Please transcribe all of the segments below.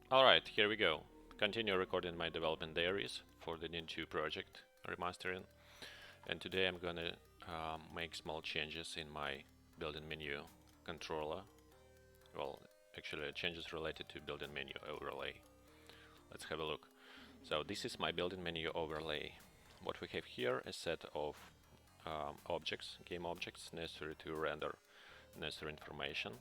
Alright, here we go. Continue recording my development diaries for the Dune 2 project remastering. And today I'm gonna make small changes in my built-in menu controller. Well, actually changes related to built-in menu overlay. Let's have a look. So this is my built-in menu overlay. What we have here is a set of objects, game objects necessary to render necessary information,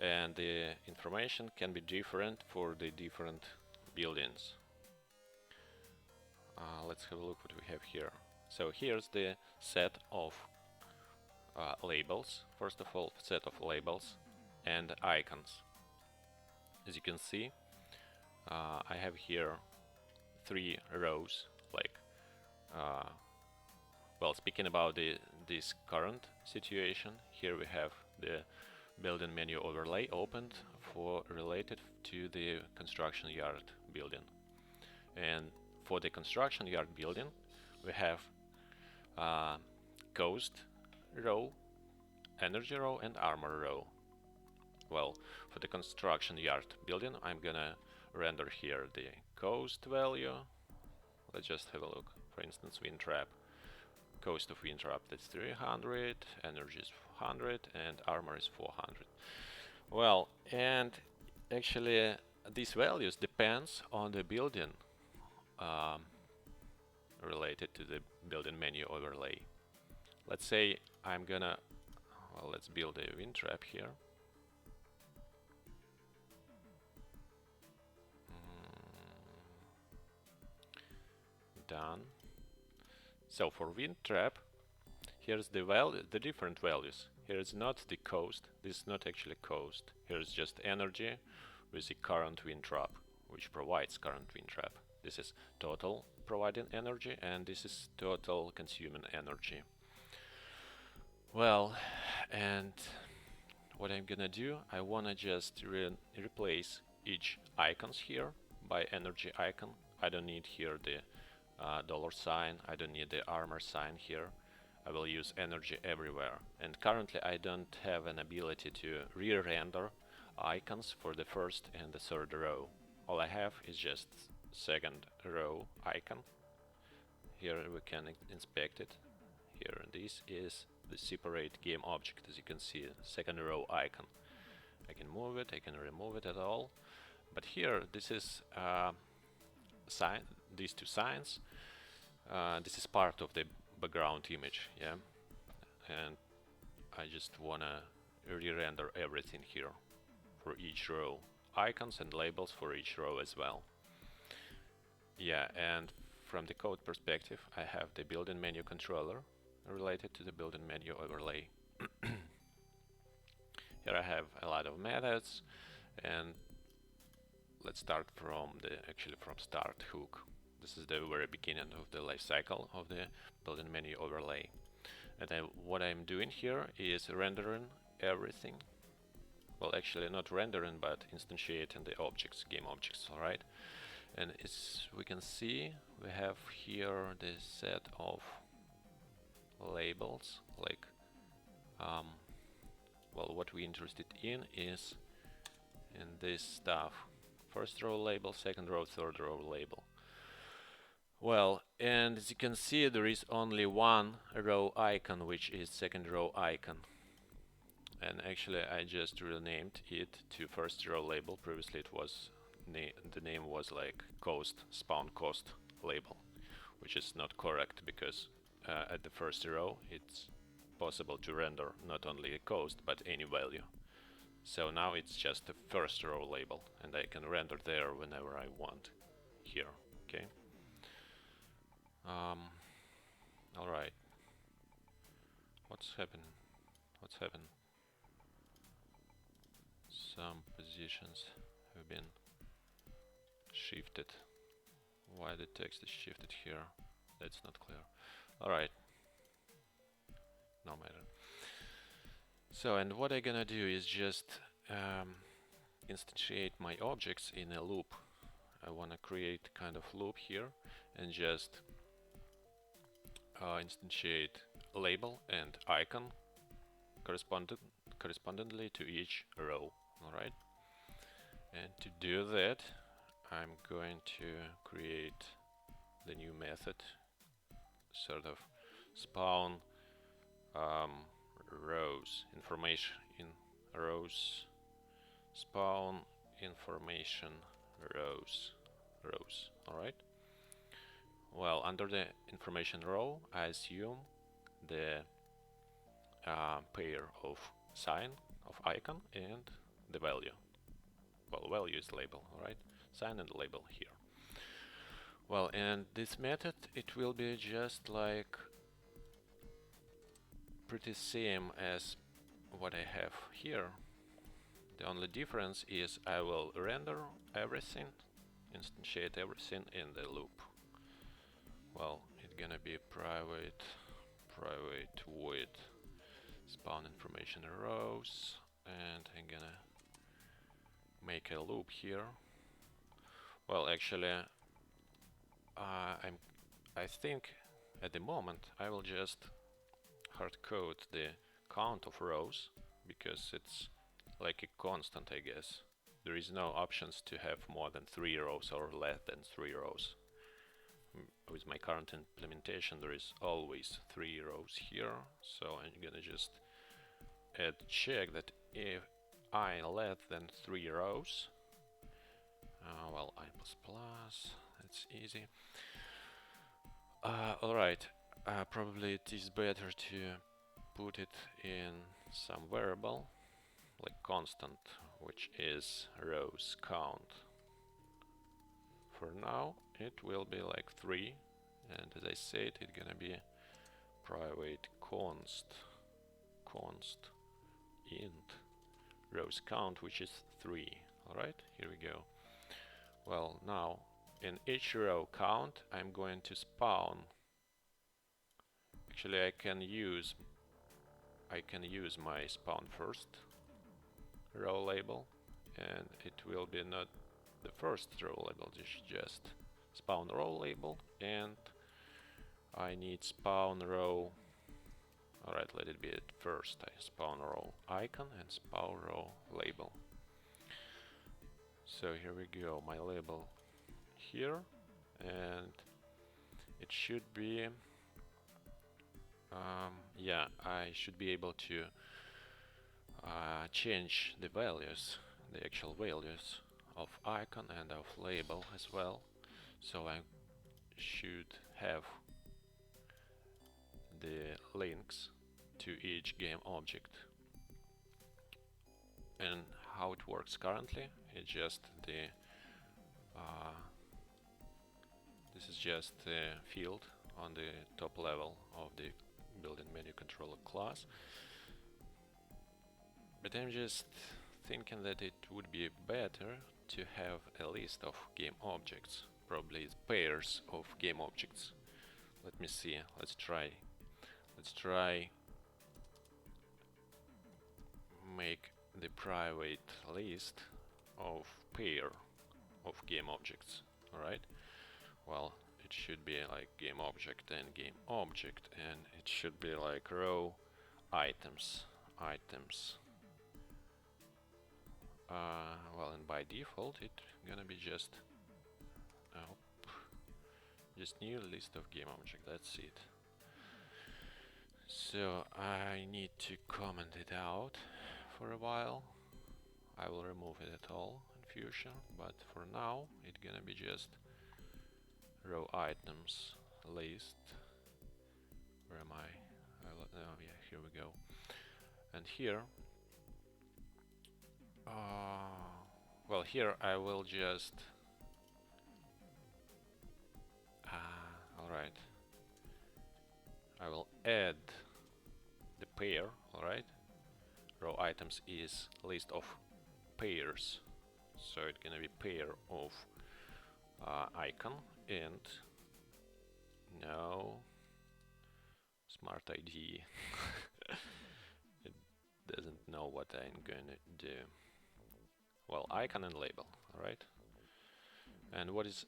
and the information can be different for the different buildings. Let's have a look what we have here. So here's the set of labels. First of all, set of labels and icons. As you can see, I have here 3 rows. Like, well, speaking about this current situation, here we have the building menu overlay opened for related to the construction yard building. And for the construction yard building, we have coast row, energy row, and armor row. Well, for the construction yard building, I'm gonna render here the coast value. Let's just have a look. For instance, wind trap. Cost of wind trap, that's 300, energy is 100, and armor is 400. Well, and actually these values depends on the building um, related to the building menu overlay. Let's say I'm gonna, well, let's build a wind trap here. Done. So for wind trap, here's the different values. Here is not the coast. This is not actually coast. Here is just energy with the current wind trap, which provides current wind trap. This is total providing energy, and this is total consuming energy. Well, and what I'm gonna do, I wanna just replace each icons here by energy icon. I don't need here the dollar sign. I don't need the armor sign here. I will use energy everywhere. And currently I don't have an ability to re-render icons for the first and the third row. All I have is just second row icon. Here we can inspect it. Here this is the separate game object, as you can see, second row icon. I can move it, I can remove it at all. But here this is sign, these two signs. This is part of the background image, yeah, and I just wanna re-render everything here for each row, icons and labels for each row as well. Yeah, and from the code perspective, I have the built-in menu controller related to the built-in menu overlay. Here I have a lot of methods, and let's start from from start hook. This is the very beginning of the life cycle of the built-in menu overlay. And what I'm doing here is rendering everything. Well, actually not rendering, but instantiating the objects, game objects, alright? And as we can see, we have here the set of labels, like, well, what we're interested in is in this stuff. First row label, second row, third row label. Well, and as you can see, there is only one row icon, which is second row icon. And actually I just renamed it to first row label. Previously it was the name was like coast, spawn coast label, which is not correct because at the first row it's possible to render not only a coast but any value. So now it's just the first row label, and I can render there whenever I want here. Okay. All right. What's happened? What's happened? Some positions have been shifted. Why the text is shifted here? That's not clear. All right. No matter. So, and what I'm gonna do is just instantiate my objects in a loop. I wanna create kind of loop here and just instantiate label and icon correspondingly to each row. All right. And to do that, I'm going to create the new method, sort of spawn rows, information in rows, spawn information rows. All right. Well, under the information row, I assume the pair of sign of icon and the value. Well, value is label, all right? Sign and label here. Well, and this method, it will be just like pretty same as what I have here. The only difference is I will render everything, instantiate everything in the loop. Well, it's gonna be private void spawn information rows, and I'm gonna make a loop here. Well, actually, I think at the moment I will just hard code the count of rows because it's like a constant, I guess. There is no options to have more than 3 rows or less than 3 rows. With my current implementation, there is always 3 rows here, so I'm gonna just add check that if I less than 3 rows, well, I++, that's easy. Alright, probably it is better to put it in some variable, like constant, which is rows count. For now, it will be like 3, and as I said, it's gonna be private const int rows count, which is 3. Alright, here we go. Well, now in each row count, I'm going to spawn. Actually, I can use my spawn first row label, and it will be not the first row label, it's just spawn row label, and I need spawn row. Alright, let it be at first. I spawn row icon and spawn row label. So here we go, my label here, and it should be yeah, I should be able to change the values, the actual values of icon and of label as well. So I should have the links to each game object. And how it works currently, it's just the this is just the field on the top level of the built-in menu controller class. But I'm just thinking that it would be better to have a list of game objects, probably pairs of game objects. Let me see, let's try make the private list of pair of game objects. Alright, well, it should be like game object and game object, and it should be like row items. Well, and by default it's gonna be just new list of game object, that's it. So I need to comment it out for a while. I will remove it at all in future, but for now it's gonna be just row items list. Where am I? Oh yeah, here we go. And here, well, here I will just alright, I will add the pair. Alright, row items is list of pairs, so it's gonna be pair of icon, and no smart ID. It doesn't know what I'm gonna do. Well, icon and label, alright. And what is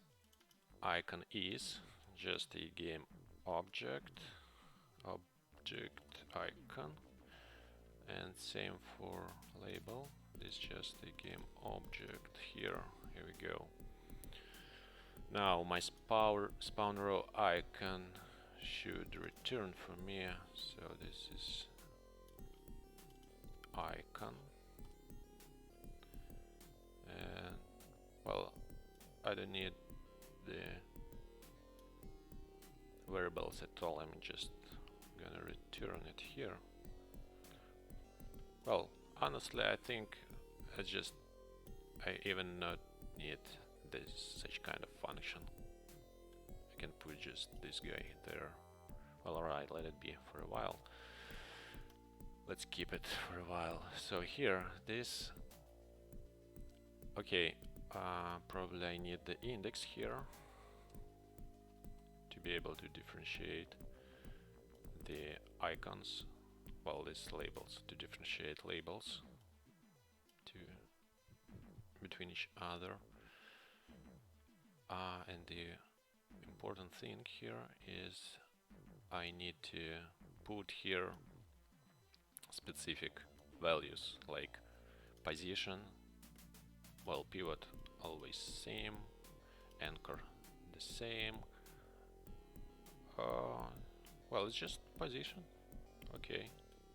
icon is just a game object icon, and same for label, this just a game object here. Here we go. Now my spawn row icon should return for me. So this is icon, and well, I don't need the variables at all. I'm just gonna return it here. Well, honestly, I think I even not need such kind of function. I can put just this guy there. Well, alright, let it be for a while. Let's keep it for a while. So here, this. Okay, probably I need the index here to be able to differentiate the icons. Well, these labels, to differentiate labels between each other. And the important thing here is I need to put here specific values like position, well, pivot always same, anchor the same. Well, it's just position. Okay,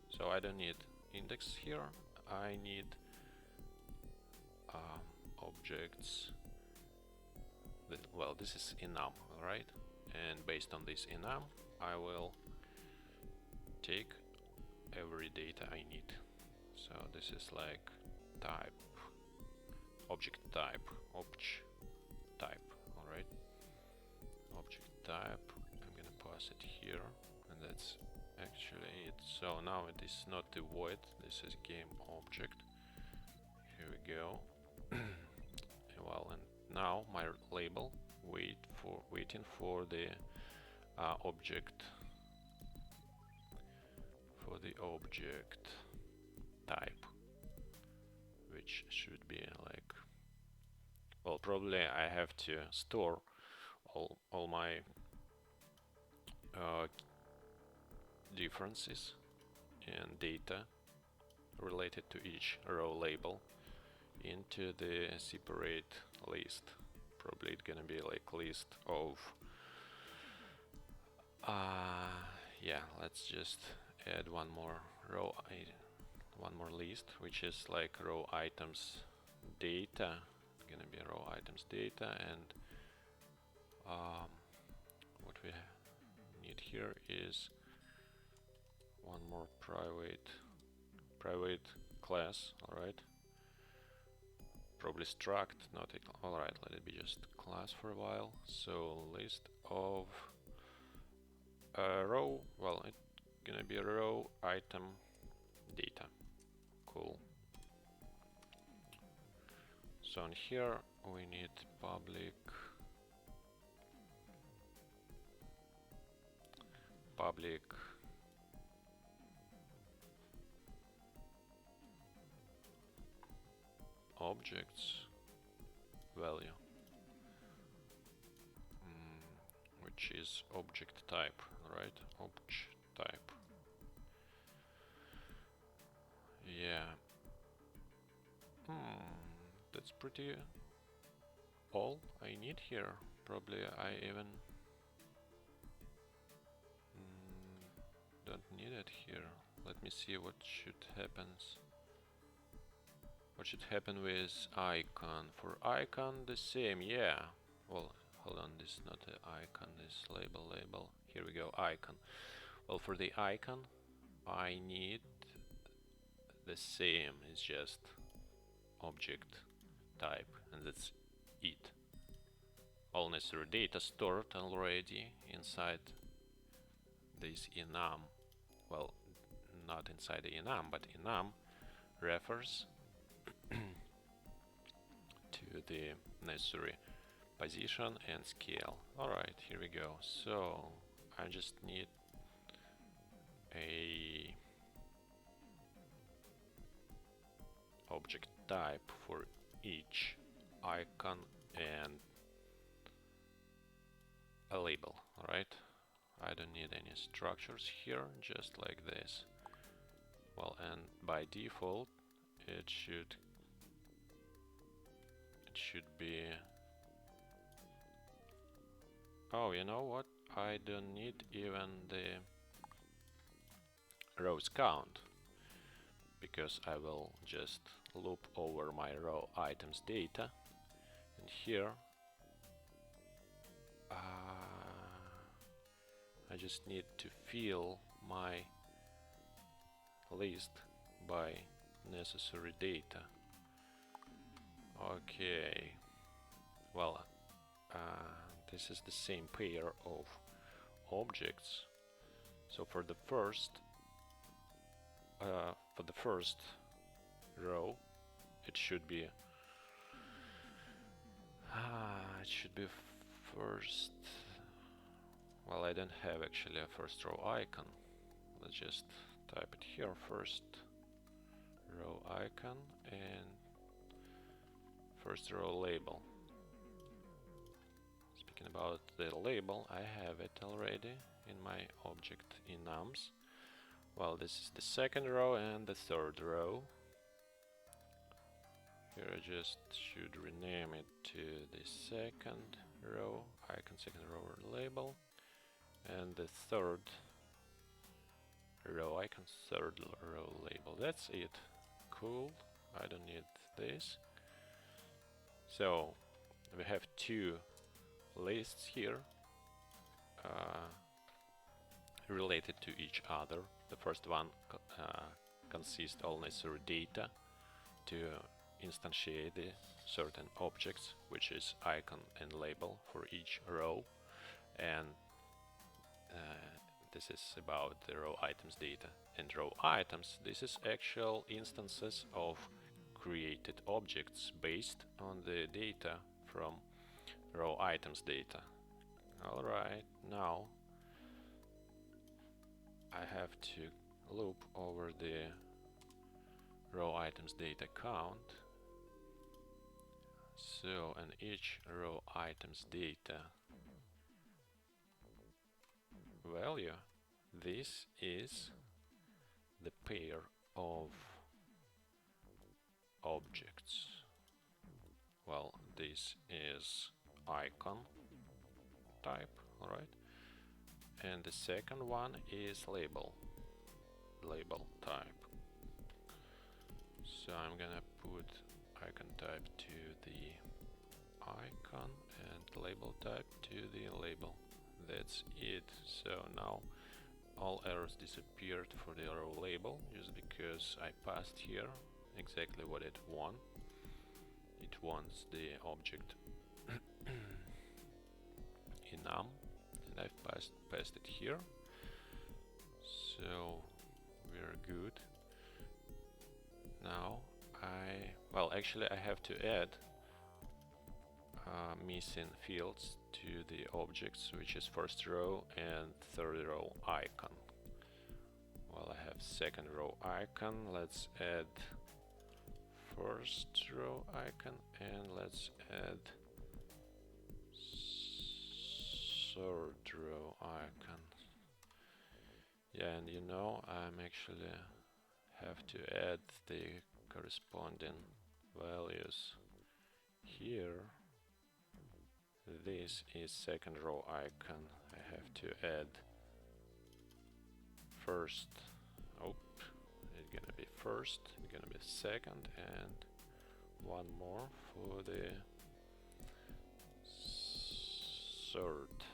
so I don't need index here. I need objects. Well, this is enum, right? And based on this enum, I will take every data I need. So this is like type, object type, obj type, alright? Object type, I'm gonna pass it here, and that's actually it. So now it is not a void, this is game object. Here we go. Well, and now my label waiting for the object type, which should be like, well, probably I have to store all my differences in data related to each row label into the separate list. Probably it's gonna be like list of yeah, let's just add one more list, which is like row items data. It's gonna be row items data, and what we need here is one more private class. All right, probably struct, not all right. Let it be just class for a while. So list of row. Well, it's gonna be row item data. Cool. So in here we need public objects value, which is object type, right? Object type. Yeah. That's pretty all I need here. Probably I even don't need it here. Let me see what should happen. What should happen with icon? For icon the same, yeah. Well, hold on, this is not the icon, this label. Here we go, icon. Well, for the icon I need the same, it's just object type, and that's it. All necessary data stored already inside this enum. Well, not inside the enum, but enum refers to the necessary position and scale. Alright, here we go. So I just need a object type for each icon and a label. Alright, I don't need any structures here, just like this. Well, and by default it should it should be. Oh, you know what? I don't need even the rows count, because I will just loop over my row items data, and here I just need to fill my list by necessary data. Okay, well, this is the same pair of objects. So for the first row, it should be first. Well, I don't have actually a first row icon. Let's just type it here, first row icon and first row label. Speaking about the label, I have it already in my object enums. Well, this is the second row and the third row. Here I just should rename it to the second row icon, second row label, and the third row icon, third row label. That's it. Cool. I don't need this. So we have two lists here related to each other. The first one consists all necessary data to instantiate the certain objects, which is icon and label for each row, and this is about the row items data. And row items, this is actual instances of created objects based on the data from row items data. Alright, now I have to loop over the row items data count. So, and each row items data value, this is the pair of objects. Well, this is icon type, alright? And the second one is label type. So I'm gonna put icon type to the icon and label type to the label. That's it. So now all errors disappeared for the row label, just because I passed here exactly what it wants. It wants the object enum, and I've passed it here. So we're good. Now well, actually I have to add missing fields to the objects, which is first row and third row icon. Well, I have second row icon. Let's add first row icon, and let's add third row icon. Yeah, and you know, I'm actually have to add the corresponding values here. This is second row icon. I have to add first. Oh, it's gonna be first, it's gonna be second, and one more for the third.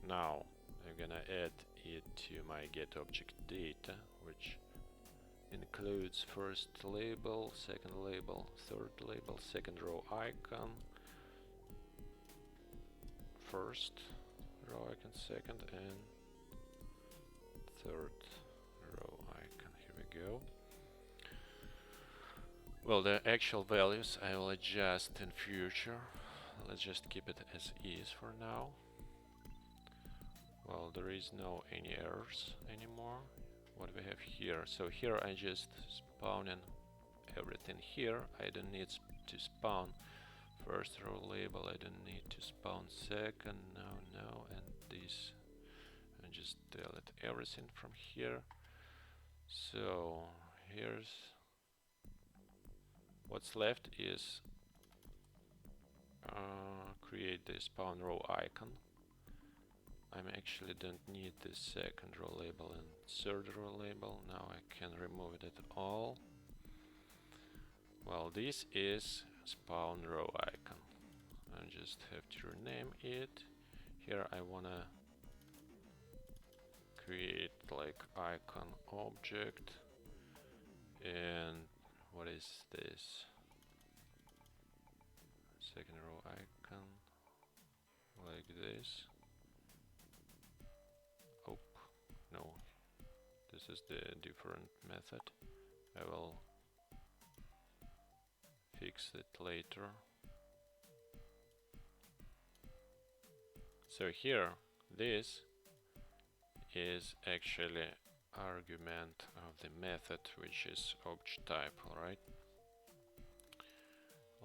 Now I'm gonna add it to my get object data, which includes first label, second label, third label, second row icon, first row icon, second, and third row icon. Here we go. Well, the actual values I will adjust in future. Let's just keep it as is for now. Well, there is no any errors anymore. What we have here? So here I just spawning everything here. I don't need to spawn first row label. I don't need to spawn second. No, and this. And just delete everything from here. So here's What's left is create the spawn row icon. I actually don't need the second row label and third row label. Now I can remove it all. Well, this is spawn row icon. I just have to rename it. Here I wanna create like icon object, and what is this? Second row icon, like this. Oh, no, this is the different method. I will fix it later. So here, this is actually argument of the method, which is object type, alright?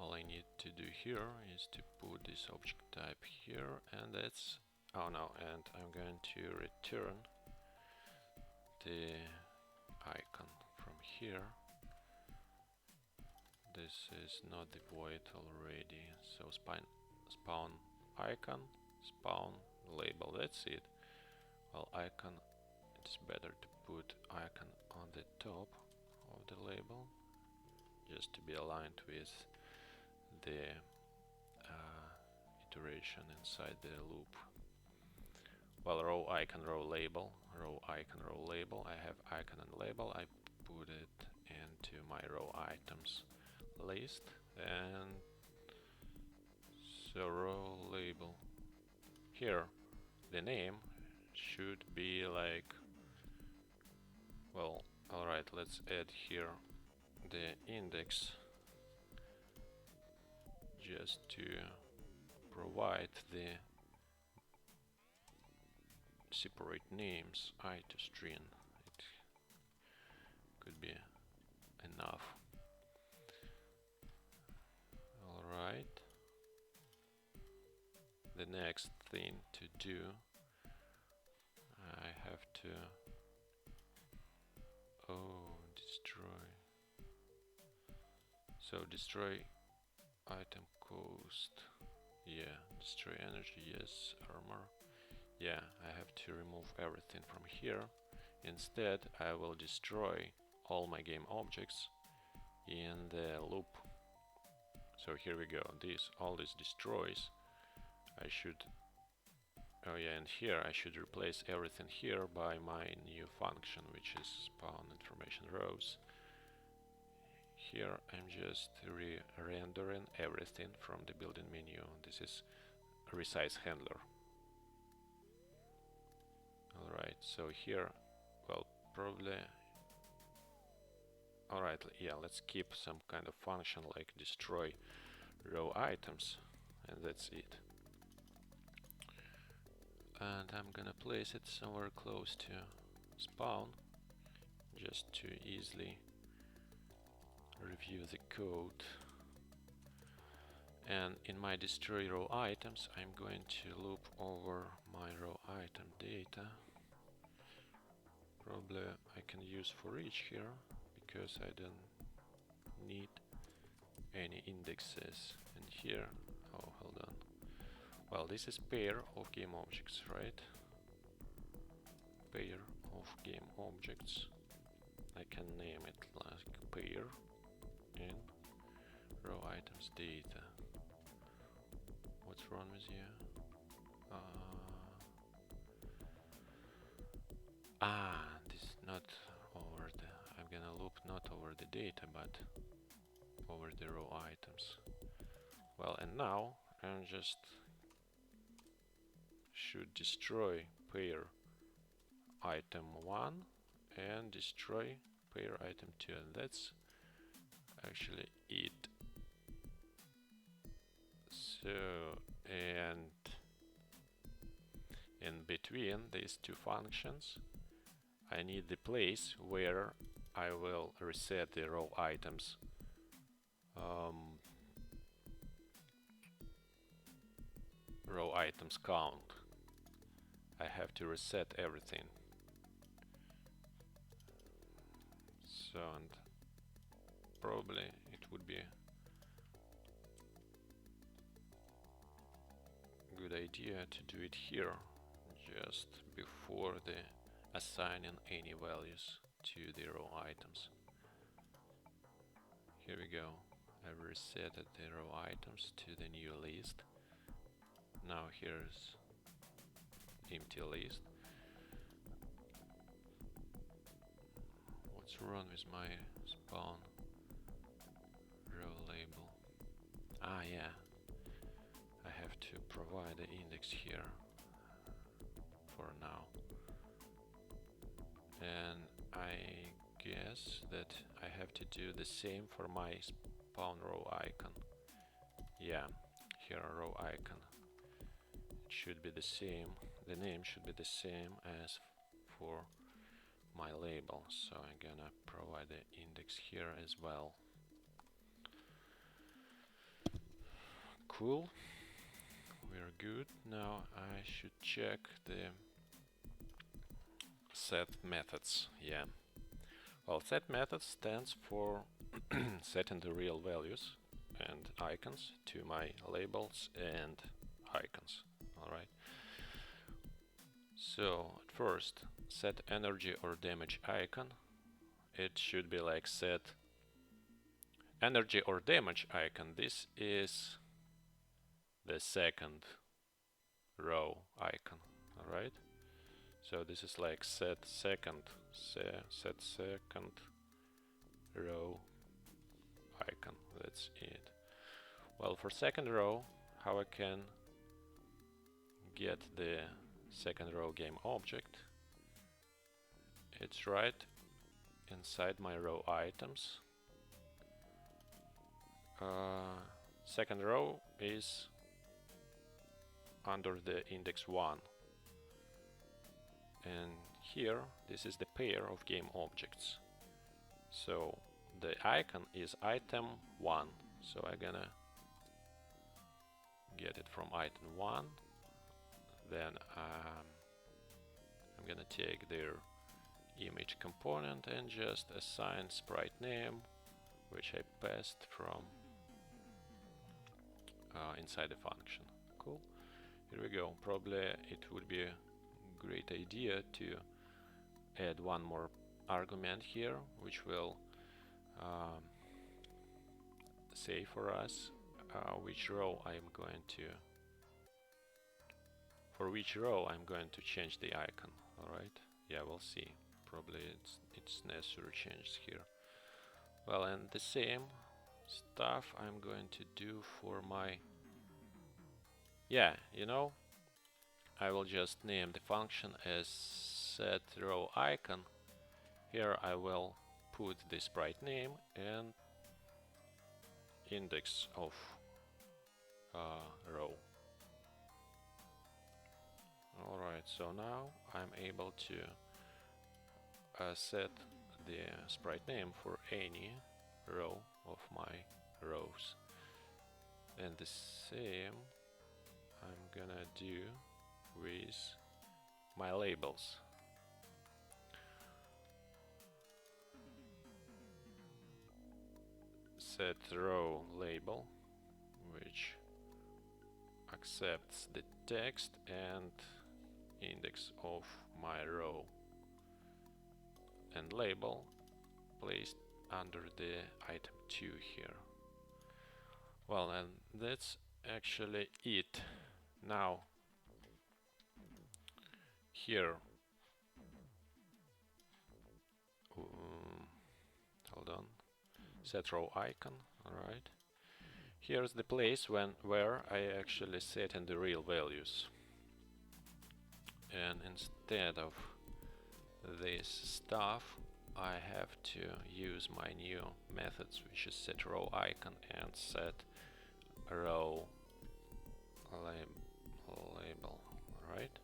All I need to do here is to put this object type here, and that's, oh no, and I'm going to return the icon from here. This is not the void already, so spawn icon, spawn label, that's it. Well, icon, it's better to put icon on the top of the label, just to be aligned with the iteration inside the loop. Well, row icon, row label, row icon, row label. I have icon and label. I put it into my row items list, and so row label. Here, the name should be like, well, alright, let's add here the index just to provide the separate names I to string. It could be enough. Alright. The next thing to do, I have to destroy. So destroy item cost. Yeah, destroy energy, yes, armor. Yeah, I have to remove everything from here. Instead, I will destroy all my game objects in the loop. So here we go. All this destroys. I should, oh yeah, and here I should replace everything here by my new function, which is spawn information rows. Here I'm just re-rendering everything from the building menu. This is resize handler. Alright, so here, well, probably, alright, yeah, let's keep some kind of function like destroy row items, and that's it. And I'm gonna place it somewhere close to spawn, just to easily review the code. And in my destroy row items, I'm going to loop over my row item data. Probably I can use for each here, because I don't need any indexes. And here, oh, hold on. Well, this is pair of game objects, right? Pair of game objects. I can name it like pair in row items data. What's wrong with you? This is not over the, I'm gonna loop not over the data, but over the row items. Well, and now I'm just should destroy pair item 1 and destroy pair item 2, and that's actually it. So, and in between these two functions, I need the place where I will reset the row items row items count. I have to reset everything. So, and probably it would be a good idea to do it here, just before the assigning any values to the row items. Here we go. I've reset the row items to the new list. Now here's empty list. What's wrong with my spawn row label? Ah, yeah. I have to provide the index here for now. And I guess that I have to do the same for my spawn row icon. Yeah, here row icon. It should be the same. The name should be the same as for my label. So I'm gonna provide the index here as well. Cool. We're good. Now I should check the set methods. Yeah. Well, set method stands for setting the real values and icons to my labels and icons. Alright. So at first, set energy or damage icon. It should be like set energy or damage icon. This is the second row icon. Alright. So this is like set second row icon. That's it. Well, for second row, how I can get the second row game object? It's right inside my row items. Second row is under the index 1. And here, this is the pair of game objects. So the icon is item 1. So I'm gonna get it from item 1. Then I'm gonna take their image component and just assign sprite name, which I passed from inside the function. Cool. Here we go. Probably it would be a great idea to add one more argument here, which will say for us which row I'm going to, for which row I'm going to change the icon. All right. Yeah, we'll see. Probably it's necessary changes here. Well, and the same stuff I'm going to do for my, yeah, you know, I will just name the function as set row icon. Here I will put the sprite name and index of row. Alright, so now I'm able to set the sprite name for any row of my rows. And the same I'm gonna do with my labels. Set row label, which accepts the text and index of my row, and label placed under the item 2 here. Well, and that's actually it. Now here, hold on, set row icon. Alright, here's the place where I actually set in the real values, and instead of this stuff I have to use my new methods, which is set row icon and set row label. Right.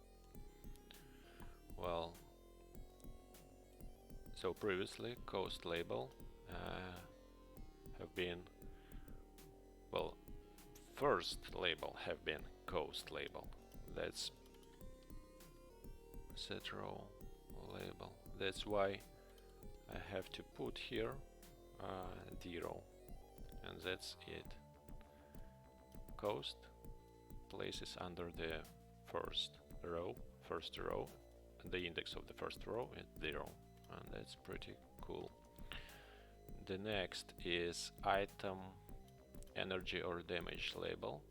Well, so previously cost label have been, well, first label have been cost label. That's set row label. That's why I have to put here 0 and that's it. Cost places under the first row, the index of the first row is 0, and that's pretty cool. The next is item energy or damage label.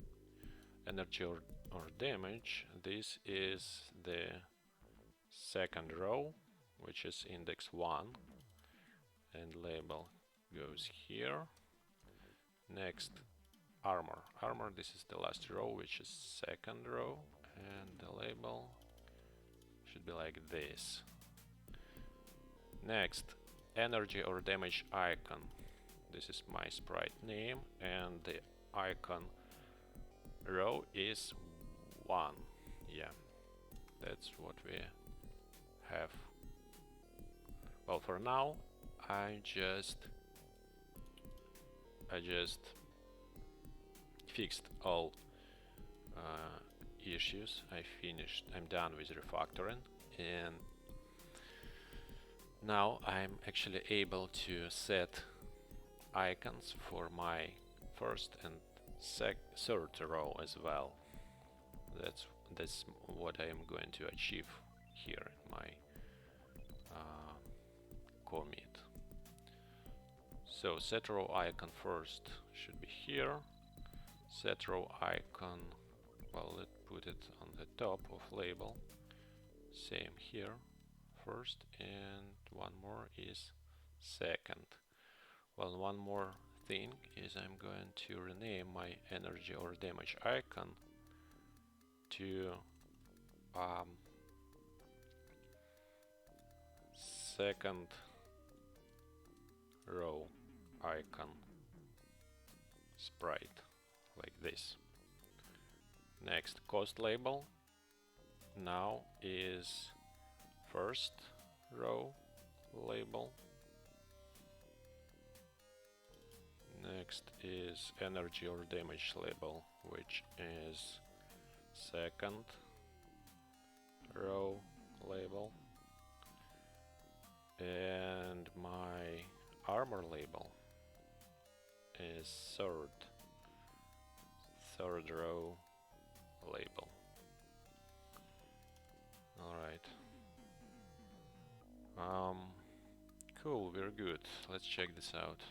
Energy or damage, this is the second row, which is index 1, and label goes here. Next, armor, this is the last row, which is second row, and the label should be like this. Next, energy or damage icon, this is my sprite name, and the icon row is 1. Yeah, that's what we have. Well, for now I just fixed all issues. I'm done with refactoring, and now I'm actually able to set icons for my first and third row as well. That's what I am going to achieve here in my commit. So set row icon first should be here. Set row icon, well, let's put it on the top of label. Same here, first, and one more is second. Well, one more thing is I'm going to rename my energy or damage icon to second row icon sprite, like this. Next, cost label now is first row label. Next is energy or damage label, which is second row label, and my armor label is third row label. Alright. Cool, we're good. Let's check this out.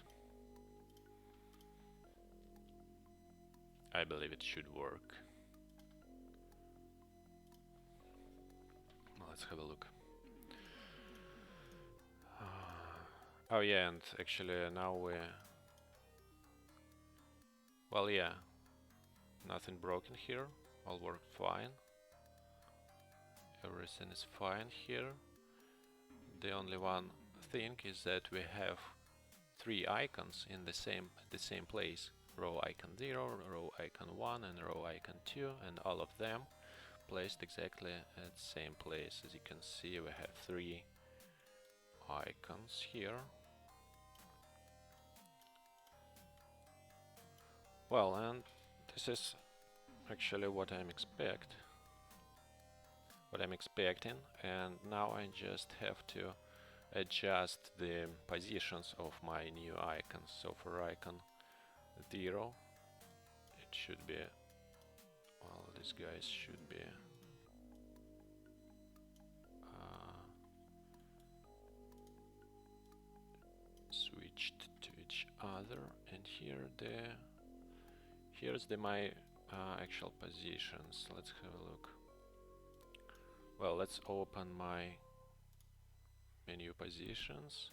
I believe it should work. Let's have a look. Oh yeah, and actually now well, yeah, nothing broken here, all worked fine. Everything is fine here. The only one thing is that we have 3 icons in the same place. Row icon 0, row icon 1, and row icon 2, and all of them placed exactly at the same place. As you can see, we have 3 icons here. Well, and this is actually what I'm expecting, and now I just have to adjust the positions of my new icons. So for icon 0, it should be, well, these guys should be switched to each other, and here's my actual positions. Let's have a look. Well, let's open my menu positions.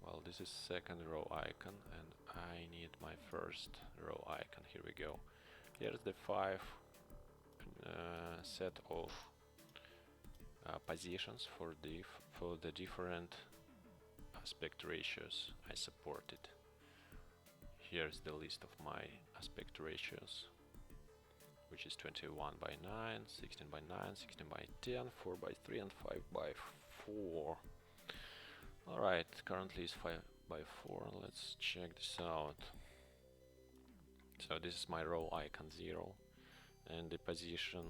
Well, this is second row icon, and I need my first row icon. Here we go. Here's the 5 set of positions for the different aspect ratios I supported. Here's the list of my aspect ratios, which is 21 by 9, 16 by 9, 16 by 10, 4 by 3, and 5 by 4. Alright, currently is 5 by 4. Let's check this out. So this is my row icon 0, and the position,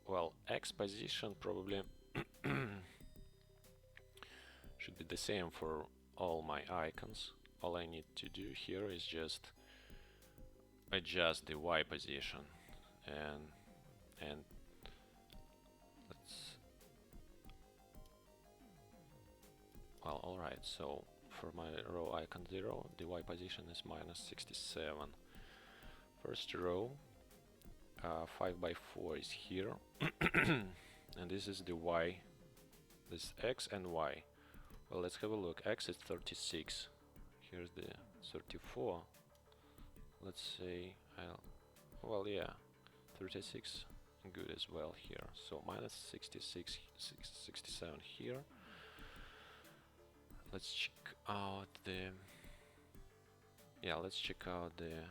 well, X position probably should be the same for all my icons. all I need to do here is just adjust the Y position, and let's, well, alright, so for my row icon 0, the Y position is -67. First row, 5 by 4 is here, and this is the Y, this X and Y. Well, let's have a look. X is 36, here's the 34. Let's say, well, yeah, 36 good as well here. So -66, 67 here. Let's check out the, yeah, let's check out the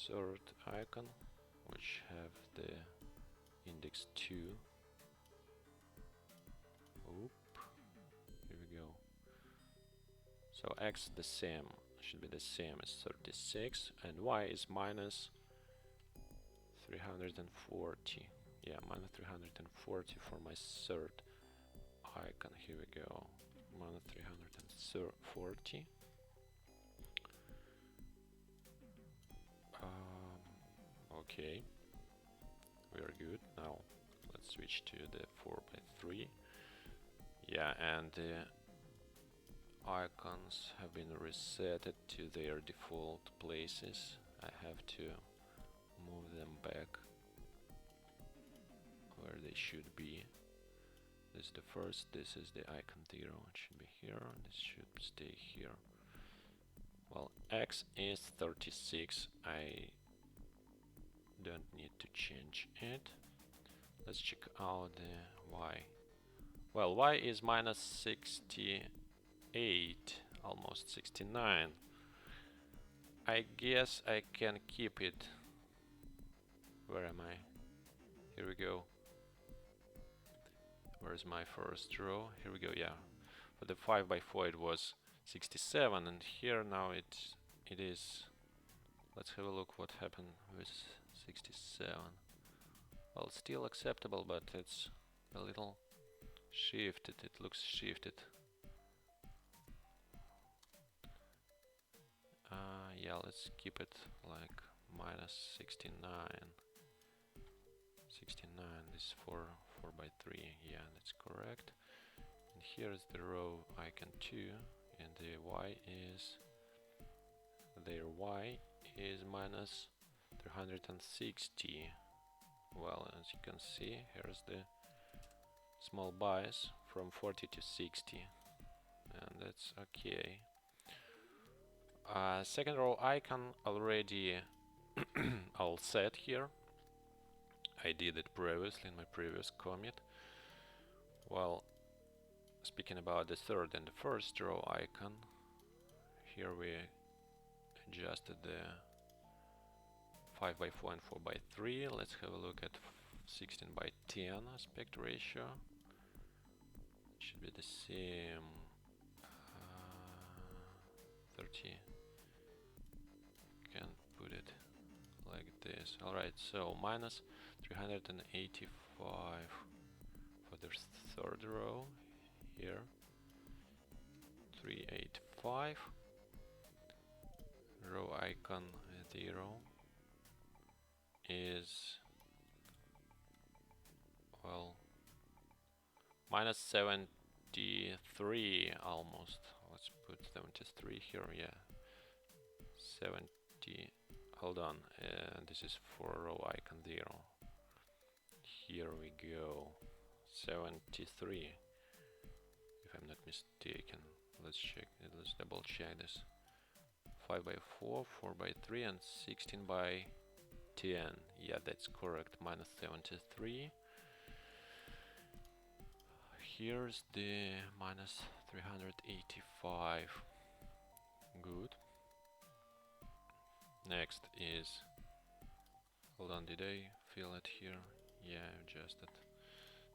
third icon, which have the index 2. Oop, here we go. So X the same, should be the same as 36, and Y is -340. Yeah, -340 for my third icon. Here we go. -340. Okay, very good. Now let's switch to the 4 by 3. Yeah, and the icons have been resetted to their default places. I have to move them back where they should be. This is the first, this is the icon 0, it should be here, this should stay here. Well, X is 36, I don't need to change it. Let's check out the Y. Well, Y is -68, almost 69. I guess I can keep it. Where am I? Here we go. Where's my first row? Here we go, yeah. For the 5 by 4 it was 67, and here now it is. Let's have a look what happened with 67. Well, it's still acceptable, but it's a little shifted. It looks shifted. Yeah, let's keep it like -69. 69 is 4 by 3. Yeah, that's correct. And here is the row icon 2, and the Y is, their Y is -360. Well, as you can see, here's the small bias from 40 to 60, and that's okay. Second row icon already all set here. I did it previously in my previous commit. Well, speaking about the third and the first row icon, here we adjusted the 5 by 4 and 4 by 3. Let's have a look at 16 by 10 aspect ratio. It should be the same. 30. Can put it like this. Alright, so -385 for the third row here. 385. Row icon 0 is, well, -73 almost. Let's put 73 here, yeah. 70, hold on, this is for row icon 0. Here we go, 73, if I'm not mistaken. Let's check, let's double check this. 5 by 4, 4 by 3, and 16 by 10. Yeah, that's correct, -73. Here's the -385. Good. Next is, hold on, did I fill it here? Yeah, I adjusted.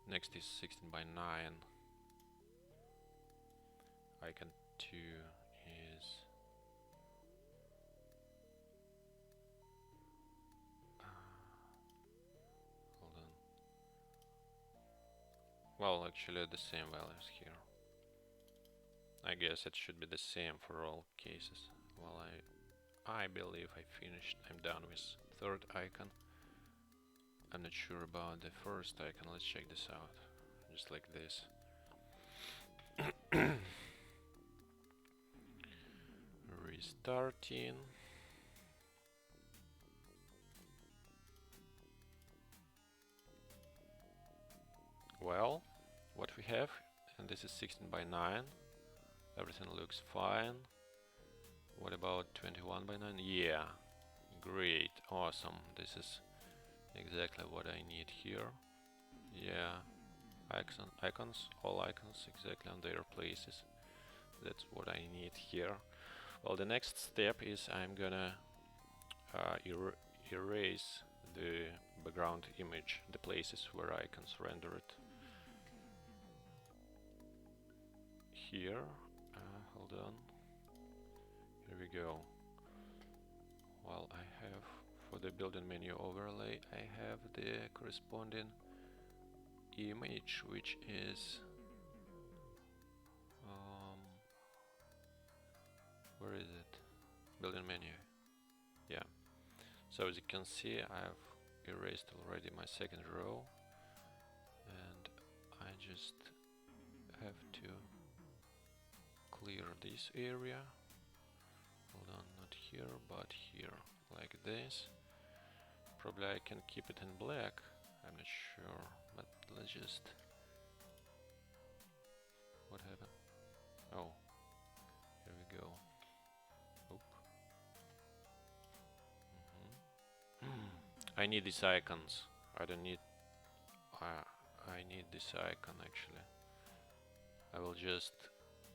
Next is 16 by 9. Icon 2 is hold on. Well, actually the same values here. I guess it should be the same for all cases. Well, I believe I finished. I'm done with third icon. I'm not sure about the first icon. Let's check this out. Just like this. Restarting. Well, what we have, and this is 16 by 9. Everything looks fine. What about 21 by 9? Yeah, great, awesome. This is exactly what I need here. Yeah, icons, all icons exactly on their places. That's what I need here. Well, the next step is I'm gonna erase the background image, the places where icons rendered. Here, hold on, here we go. Well, I have, for the building menu overlay, I have the corresponding image, which is where is it? Building menu. Yeah. So as you can see, I've erased already my second row, and I just have to clear this area. Hold on, not here, but here, like this. Probably I can keep it in black, I'm not sure, but let's just... What happened? Oh, here we go. Oop. I need these icons. I don't need... I need this icon actually. I will just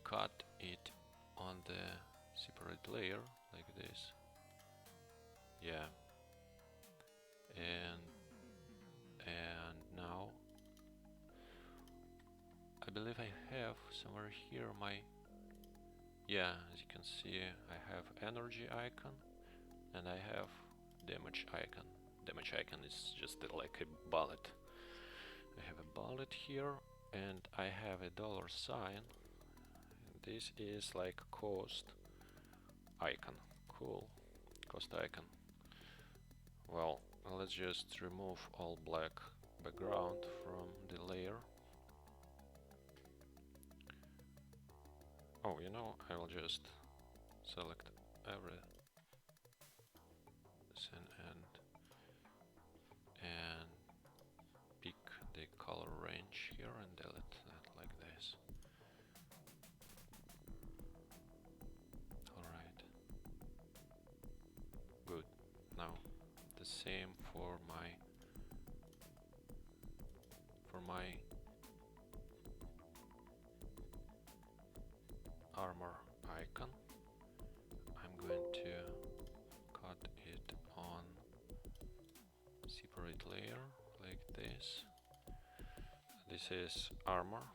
cut it on the separate layer like this. Yeah. And now I believe I have somewhere here my... Yeah, as you can see, I have energy icon and I have damage icon. Damage icon is just like a bullet. I have a bullet here and I have a dollar sign. This is like cost icon. Cool. Cost icon. Well, let's just remove all black background from the layer. Oh, you know, I will just select everything and pick the color range here and delete that like this. Alright. Good. Now the same for my armor icon. I'm going to cut it on separate layer like this. This is armor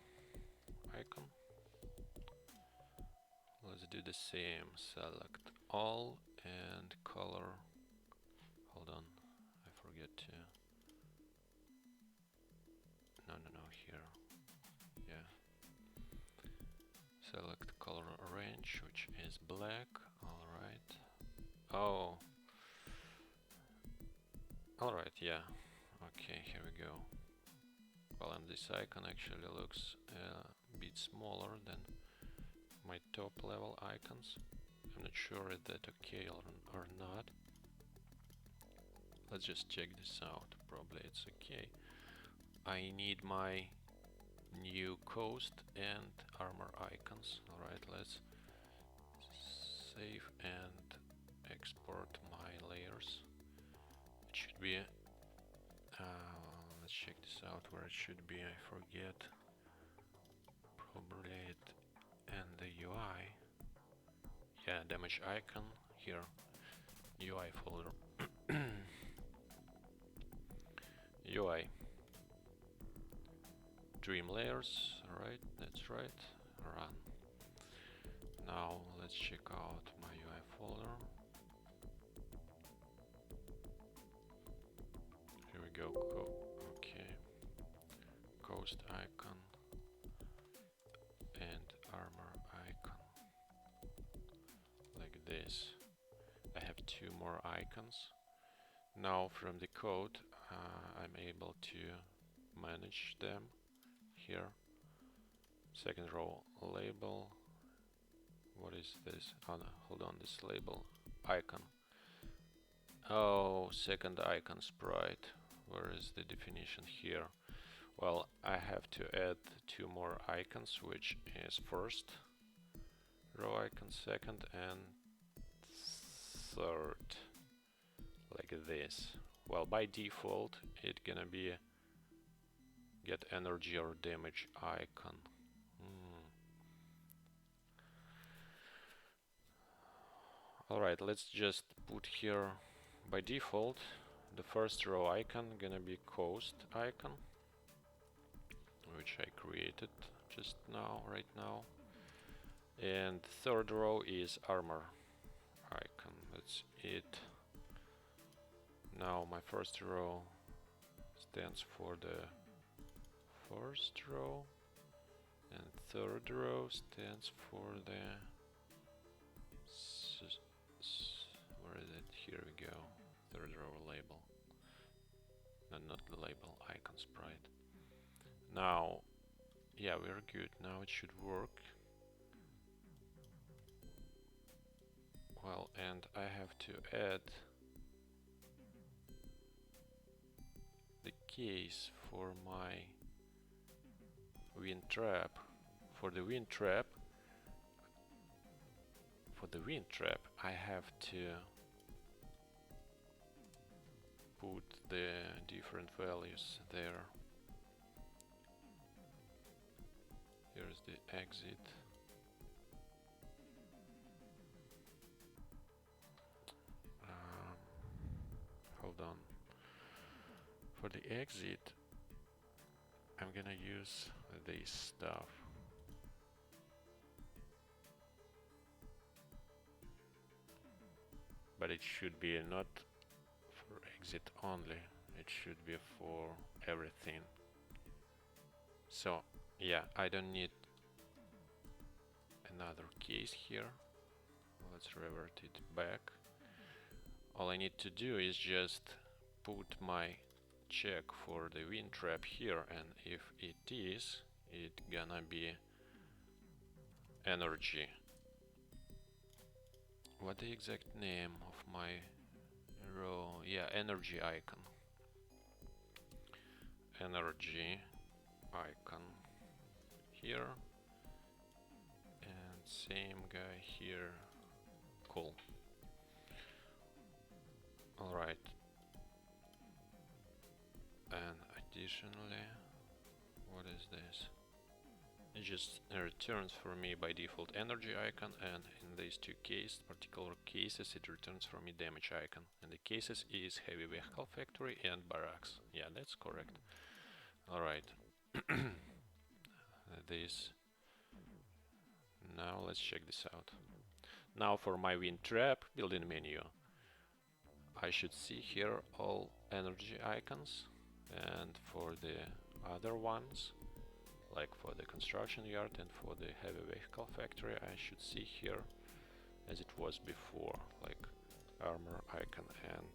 icon. Let's do the same. Select all and color. Hold on, I forget to. No, here. Yeah. Select color range, which is black. Alright. Oh. Alright, yeah. Okay, here we go. Well, and this icon actually looks a bit smaller than my top level icons. I'm not sure if that's okay or not. Let's just check this out. Probably it's okay. I need my new coast and armor icons. Alright, let's save and export my layers. It should be... let's check this out where it should be. I forget. Probably it and the UI. Yeah, damage icon here. UI folder. UI. Dream layers, right? That's right. Run. Now let's check out my UI folder. Here we go. Okay. Coast icon and armor icon. this. I have two more icons. Now from the code I'm able to manage them here. Second row label. What is this? Oh no, hold on, this label icon. Oh, second icon sprite. Where is the definition here? Well, I have to add two more icons, which is first row icon, second and third, like this. Well, by default it's gonna be get energy or damage icon. Alright, let's just put here by default the first row icon gonna be coast icon, which I created just now, right now. And third row is armor icon. That's it. Now my first row stands for the first row, and third row stands for the where is it? Here we go. Third row label. No, not the label, icon sprite. Now, yeah, we're good. Now it should work. Well, and I have to add the case for my wind trap. For the wind trap, I have to put the different values there. Here's the exit. Hold on. For the exit, I'm gonna use this stuff. But it should be not for exit only, it should be for everything. So yeah, I don't need another case here. Let's revert it back. All I need to do is just put my check for the wind trap here, and if it is, it gonna be energy. What the exact name of my row? Yeah, energy icon. Energy icon here, and same guy here. Cool. Alright. And additionally, what is this? It just returns for me by default energy icon, and in these two particular cases, it returns for me damage icon. And the cases is heavy vehicle factory and barracks. Yeah, that's correct. Alright. This. Now let's check this out. Now for my wind trap building menu, I should see here all energy icons, and for the other ones, like for the construction yard and for the heavy vehicle factory, I should see here as it was before, like armor icon and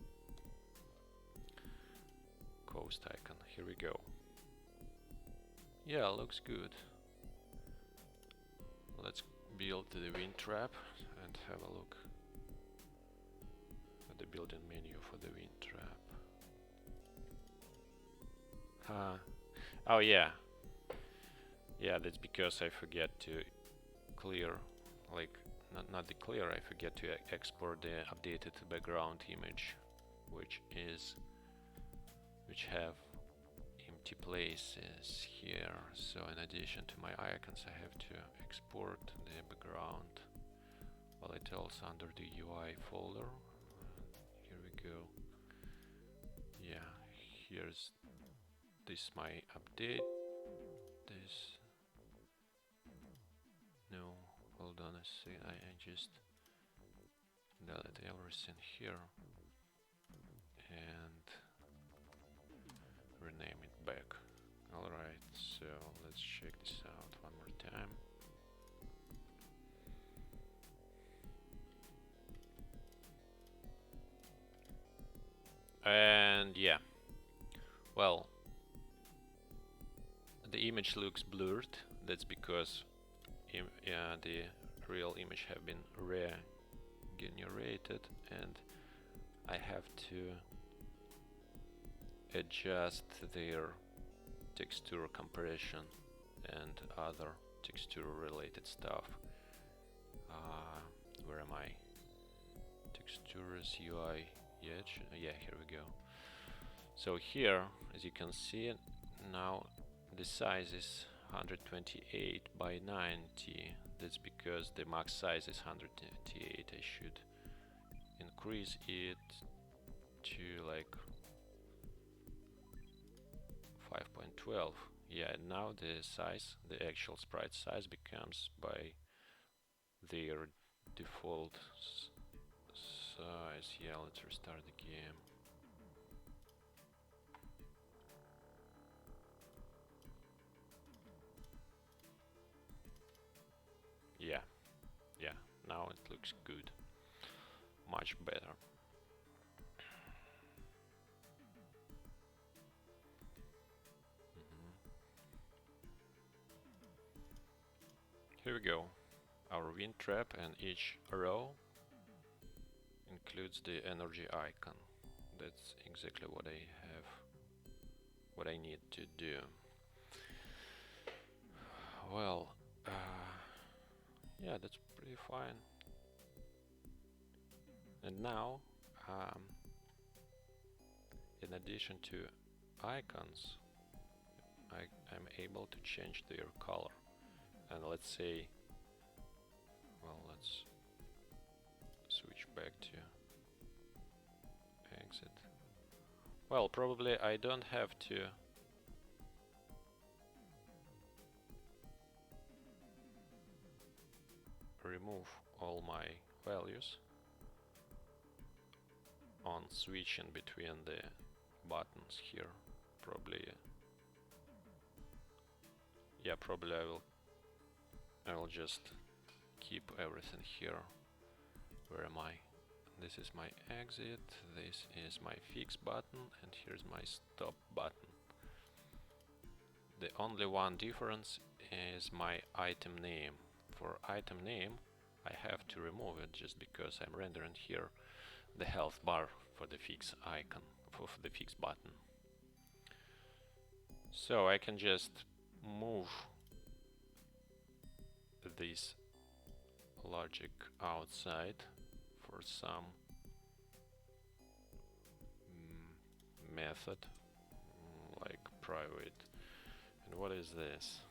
coast icon. Here we go. Yeah, looks good. Let's build the wind trap and have a look at the building menu for the wind trap. Oh yeah. Yeah, that's because I forget to clear, like, not the clear, I forget to export the updated background image, which have empty places here. So in addition to my icons, I have to export the background. Well, it's also under the UI folder. Here we go. Yeah, here's this my update. This. No, hold on a second. I just delete everything here and rename it back. Alright, so let's check this out one more time. And yeah, well, the image looks blurred. That's because the real image have been regenerated, and I have to adjust their texture compression and other texture related stuff. Where am I? Textures UI. Yeah, here we go. So here, as you can see, now the size is 128 by 90. That's because the max size is 128. I should increase it to like 5.12. Yeah, now the size, the actual sprite size becomes by their default size. Yeah, let's restart the game. Yeah, yeah, now it looks good. Much better. Here we go. Our wind trap, and each row includes the energy icon. That's exactly what I have, what I need to do. Well, yeah, that's pretty fine. And now, in addition to icons, I'm able to change their color. And let's say, well, let's switch back to exit. Well, probably I don't have to remove all my values on switching between the buttons here. Probably, yeah, probably I will just keep everything here. Where am I? This is my exit, this is my fix button, and here's my stop button. The only one difference is my item name. For item name, I have to remove it just because I'm rendering here the health bar for the fix icon, for the fix button. So I can just move this logic outside for some method, like private. And what is this?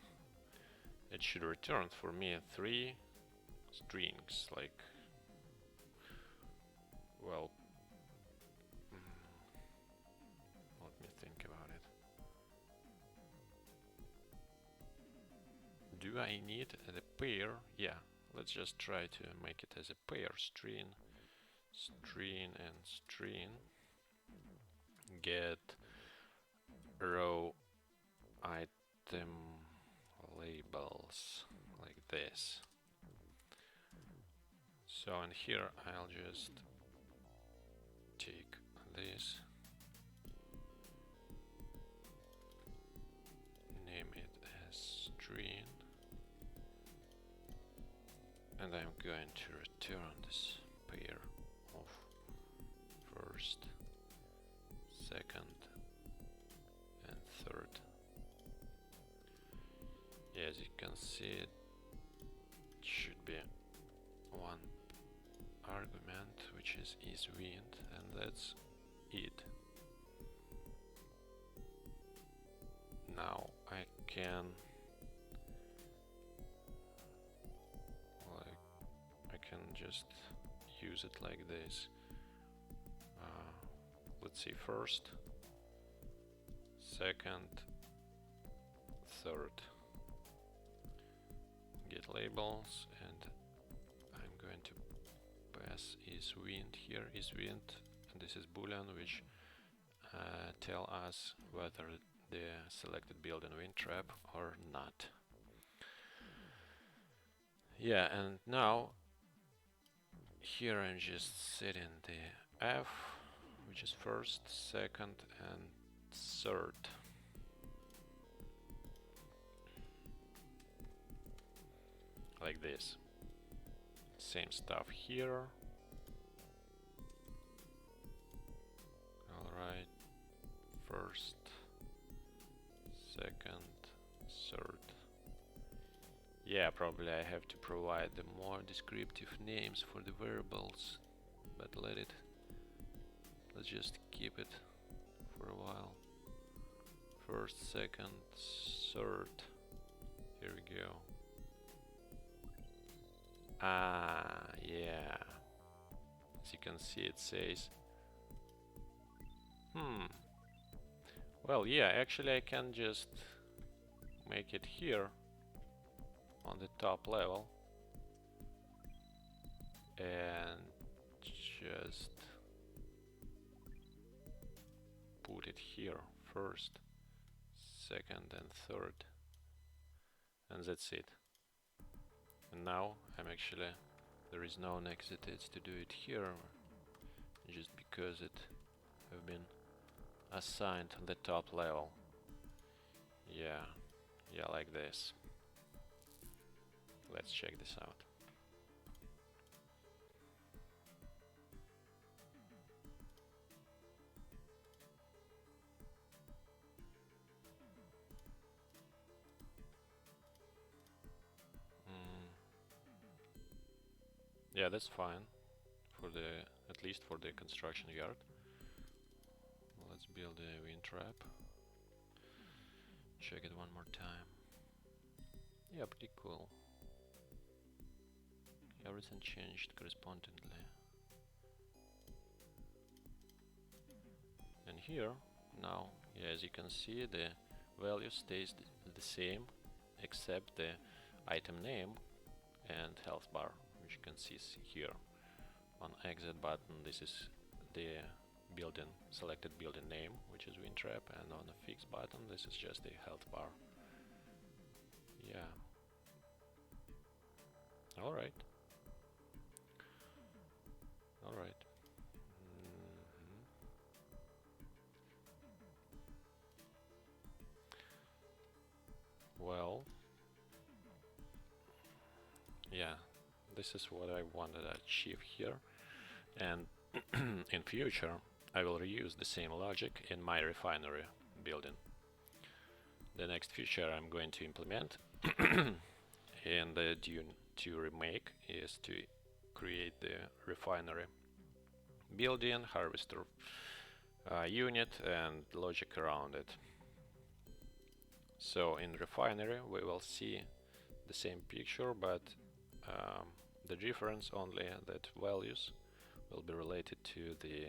It should return for me 3 strings, like, well, let me think about it. Do I need the pair? Yeah, let's just try to make it as a pair. String, string, and string. Get row item labels, like this. So in here I'll just take this, name it as string, and I'm going to return this pair of first, second, and third. As you can see, it should be one argument, which is isWind, and that's it. Now I can, like, I can just use it like this. Let's see, first, second, third. Get labels, and I'm going to pass isWind here. isWind, and this is boolean, which tell us whether the selected build in wind trap or not. Yeah, and now here I'm just setting the F which is first, second, and third. Like this. Same stuff here. Alright, first, second, third. Yeah, probably I have to provide the more descriptive names for the variables, but let's just keep it for a while. First, second, third. Here we go. Ah, yeah. As you can see, it says. Well, yeah, actually I can just make it here on the top level and just put it here first, second, and third, and that's it. And now there is no necessity to do it here, just because it have been assigned on the top level. Yeah, like this. Let's check this out. Yeah, that's fine for at least for the construction yard. Let's build a wind trap. Check it one more time. Yeah, pretty cool. Everything changed correspondingly. And here, now, yeah, as you can see, the value stays the same, except the item name and health bar, which you can see here. On exit button, this is the selected building name, which is wind trap, and on the fix button, this is just the health bar. Yeah. Alright. Well, yeah, this is what I wanted to achieve here, and in future I will reuse the same logic in my refinery building. The next feature I'm going to implement in the Dune 2 remake is to create the refinery building, harvester unit, and logic around it. So in refinery we will see the same picture, but the difference only that values will be related to the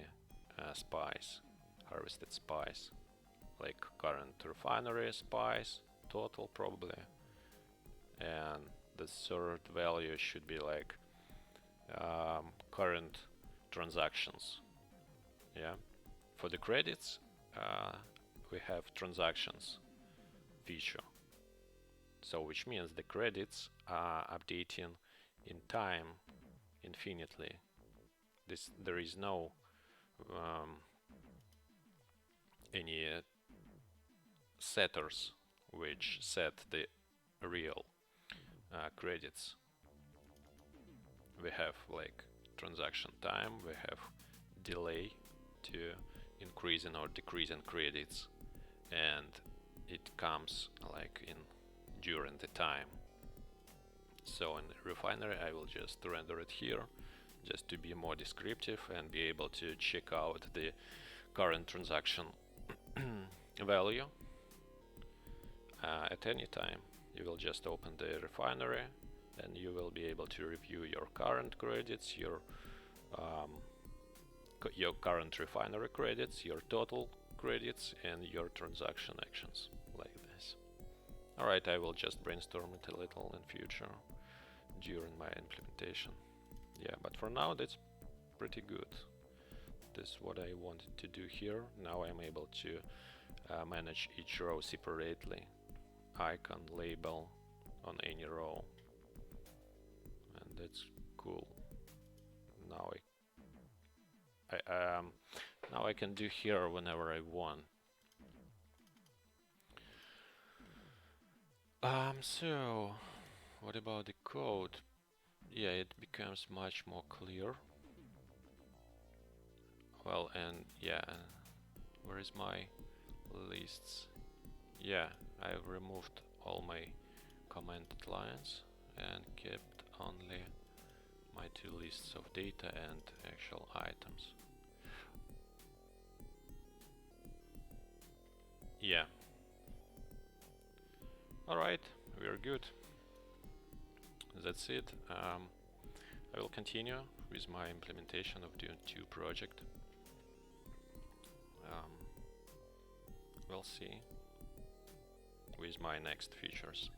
spice, harvested spice, like current refinery spice, total probably, and the third value should be like current transactions. Yeah, for the credits we have transactions feature, so which means the credits are updating in time infinitely. There is no any setters which set the real credits. We have like transaction time, we have delay to increasing or decreasing credits, and it comes like in during the time. So in the refinery I will just render it here, just to be more descriptive and be able to check out the current transaction value at any time. You will just open the refinery and you will be able to review your current credits, your current refinery credits, your total credits, and your transaction actions, like this. Alright, I will just brainstorm it a little in future during my implementation. Yeah, but for now that's pretty good. This is what I wanted to do here. Now I'm able to manage each row separately, icon, label on any row, and that's cool. Now Now I can do here whenever I want. So what about the code? Yeah, it becomes much more clear. Well, and yeah, where is my lists? Yeah, I've removed all my commented lines and kept only my two lists of data and actual items. Yeah. Alright, we're good. That's it. I will continue with my implementation of Dune 2 project. We'll see with my next features.